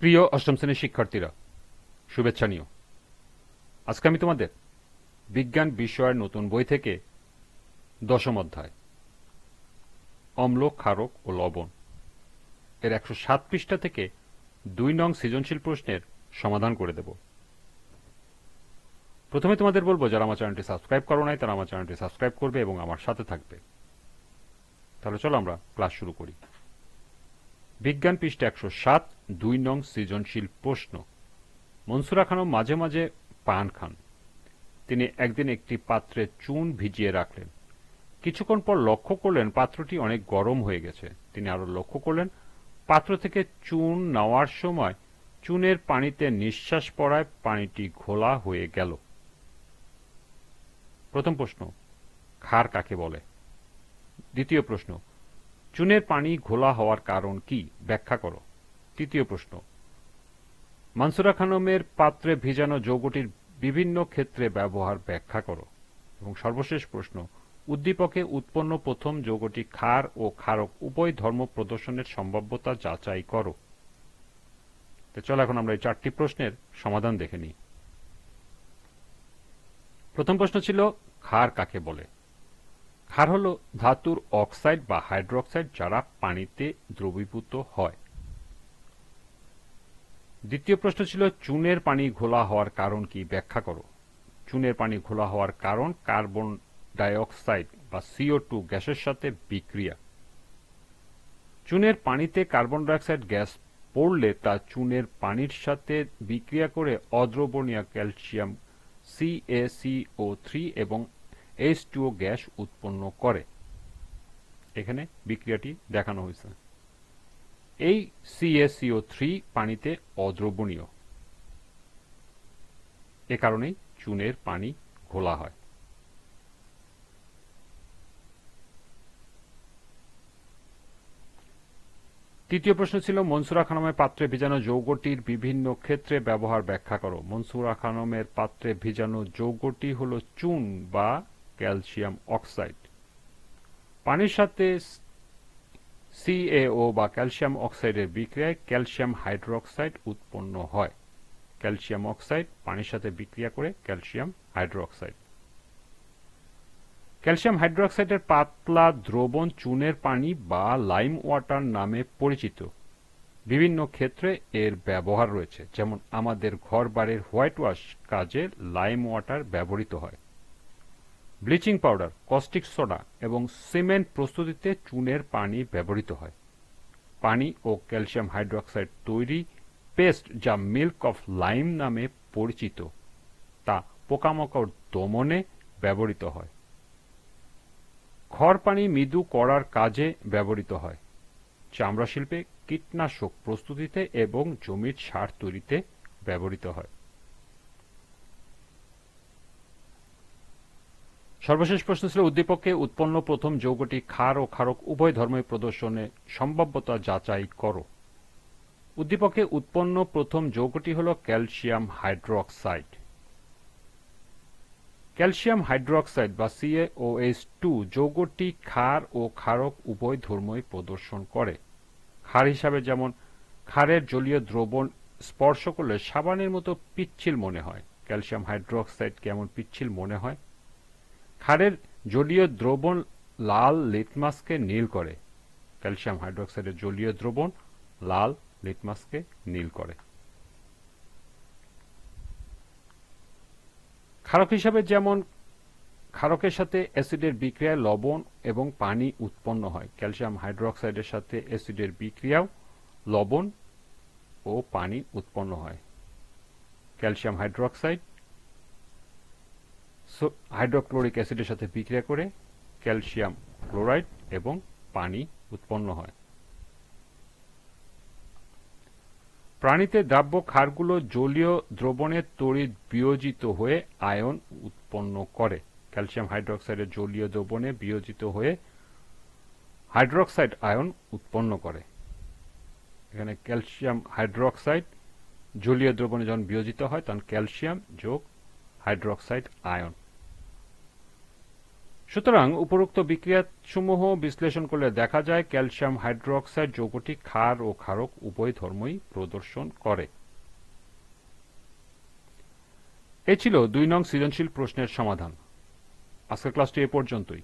প্রিয় অষ্টম শ্রেণীর শিক্ষার্থীরা, শুভেচ্ছা নিও। আজকে আমি তোমাদের বিজ্ঞান বিষয়ের নতুন বই থেকে দশম অধ্যায় অম্ল, ক্ষারক ও লবণ এর 107 পৃষ্ঠা থেকে 2 নং সৃজনশীল প্রশ্নের সমাধান করে দেব। প্রথমে তোমাদের বলবো, যারা আমার চ্যানেলটি সাবস্ক্রাইব করো নাই তারা আমার চ্যানেলটি সাবস্ক্রাইব করবে এবং আমার সাথে থাকবে। তাহলে চলো আমরা ক্লাস শুরু করি। বিজ্ঞান পৃষ্ঠা 107, 2 নং সৃজনশীল প্রশ্ন। মনসুরা খানম মাঝে মাঝে পান খান। তিনি একদিন একটি পাত্রে চুন ভিজিয়ে রাখলেন। কিছুক্ষণ পর লক্ষ্য করলেন পাত্রটি অনেক গরম হয়ে গেছে। তিনি আরো লক্ষ্য করলেন পাত্র থেকে চুন নেওয়ার সময় চুনের পানিতে নিঃশ্বাস পড়ায় পানিটি ঘোলা হয়ে গেল। প্রথম প্রশ্ন, ক্ষার কাকে বলে? দ্বিতীয় প্রশ্ন, চুনের পানি ঘোলা হওয়ার কারণ কি, ব্যাখ্যা করো। তৃতীয় প্রশ্ন, মানসুরা খানমের পাত্রে ভিজানো যৌগটির বিভিন্ন ক্ষেত্রে ব্যবহার ব্যাখ্যা করো। এবং সর্বশেষ প্রশ্ন, উদ্দীপকে উৎপন্ন প্রথম যৌগটি ক্ষার ও ক্ষারক উভয় ধর্ম প্রদর্শনের সম্ভাব্যতা যাচাই করো। তো চলো এখন আমরা এই 4টি প্রশ্নের সমাধান দেখে নিই। প্রথম প্রশ্ন ছিল, ক্ষার কাকে বলে? ক্ষার হল ধাতুর অক্সাইড বা হাইড্রোক্সাইড যারা পানিতে দ্রবীভূত হয়। দ্বিতীয় প্রশ্ন ছিল, চুনের পানি ঘোলা হওয়ার কারণ কি, ব্যাখ্যা করো। চুনের পানি ঘোলা হওয়ার কারণ কার্বন ডাইঅক্সাইড বা CO2 গ্যাসের সাথে বিক্রিয়া। চুনের পানিতে কার্বন ডাইঅক্সাইড গ্যাস পড়লে তা চুনের পানির সাথে বিক্রিয়া করে অদ্রবণীয় ক্যালসিয়াম CaCO3 এবং H2O গ্যাস উৎপন্ন করে। এখানে বিক্রিয়াটি দেখানো হয়েছে। এই CaCO3 পানিতে অদ্রবণীয়, এ কারণেই চুনের পানি ঘোলা হয়। তৃতীয় প্রশ্ন ছিল, মনসুরা খানমের পাত্রে ভিজানো যৌগটির বিভিন্ন ক্ষেত্রে ব্যবহার ব্যাখ্যা করো। মনসুরা খানমের পাত্রে ভিজানো যৌগটি হল চুন বা ক্যালসিয়াম অক্সাইড। পানির সাথে CaO বা ক্যালসিয়াম অক্সাইডের বিক্রিয়ায় ক্যালসিয়াম হাইড্রোক্সাইড উৎপন্ন হয়। ক্যালসিয়াম অক্সাইড পানির সাথে বিক্রিয়া করে ক্যালসিয়াম হাইড্রোক্সাইড। ক্যালসিয়াম হাইড্রোক্সাইডের পাতলা দ্রবণ চুনের পানি বা লাইম ওয়াটার নামে পরিচিত। বিভিন্ন ক্ষেত্রে এর ব্যবহার রয়েছে, যেমন আমাদের ঘরবাড়ির হোয়াইট ওয়াশ কাজে লাইম ওয়াটার ব্যবহৃত হয়। ব্লিচিং পাউডার, কস্টিক সোডা এবং সিমেন্ট প্রস্তুতিতে চুনের পানি ব্যবহৃত হয়। পানি ও ক্যালসিয়াম হাইড্রোক্সাইড তৈরি পেস্ট, যা মিল্ক অফ লাইম নামে পরিচিত, তা পোকামাকড় দমনে ব্যবহৃত হয়। খড়পানি মৃদু করার কাজে ব্যবহৃত হয়। চামড়া শিল্পে, কীটনাশক প্রস্তুতিতে এবং জমির সার তৈরিতে ব্যবহৃত হয়। সর্বশেষ প্রশ্ন ছিল, উদ্দীপকে উৎপন্ন প্রথম যৌগটি ক্ষার ও ক্ষারক উভয় ধর্মের প্রদর্শনে সম্ভাব্যতা যাচাই করো। উদ্দীপকে উৎপন্ন প্রথম যৌগটি হল ক্যালসিয়াম হাইড্রোক্সাইড। ক্যালসিয়াম হাইড্রোক্সাইড বা CaOH2 যৌগটি ক্ষার ও ক্ষারক উভয় ধর্মই প্রদর্শন করে। ক্ষার হিসাবে যেমন ক্ষারের জলীয় দ্রবণ স্পর্শ করলে সাবানের মতো পিচ্ছিল মনে হয়। ক্যালসিয়াম হাইড্রোক্সাইড কেমন পিচ্ছিল মনে হয়? ক্ষারের জলীয় দ্রবণ লাল লিটমাসকে নীল করে। ক্যালসিয়াম হাইড্রোক্সাইডের জলীয় দ্রবণ লাল লিটমাসকে নীল করে। ক্ষারক হিসাবে যেমন ক্ষারকের সাথে অ্যাসিডের বিক্রিয়ায় লবণ এবং পানি উৎপন্ন হয়। ক্যালসিয়াম হাইড্রোক্সাইডের সাথে অ্যাসিডের বিক্রিয়াও লবণ ও পানি উৎপন্ন হয়। ক্যালসিয়াম হাইড্রোক্সাইড হাইড্রোক্লোরিক অ্যাসিডের সাথে বিক্রিয়া করে ক্যালসিয়াম ক্লোরাইড এবং পানি উৎপন্ন হয়। প্রাণীতে দ্রাব্য ক্ষারগুলো জলীয় দ্রবণের তড়িৎ বিয়োজিত হয়ে আয়ন উৎপন্ন করে। ক্যালসিয়াম হাইড্রোক্সাইডের জলীয় দ্রবণে বিয়োজিত হয়ে হাইড্রোক্সাইড আয়ন উৎপন্ন করে। এখানে ক্যালসিয়াম হাইড্রোক্সাইড জলীয় দ্রবণে যখন বিয়োজিত হয় তখন ক্যালসিয়াম যোগ হাইড্রোক্সাইড আয়ন। সুতরাং উপরোক্ত বিক্রিয়াসমূহ বিশ্লেষণ করলে দেখা যায় ক্যালসিয়াম হাইড্রোক্সাইড যৌগটি ক্ষার ও ক্ষারক উভয় ধর্মই প্রদর্শন করে। এ ছিল 2 নং সৃজনশীল প্রশ্নের সমাধান। আজকের ক্লাসটি এ পর্যন্তই।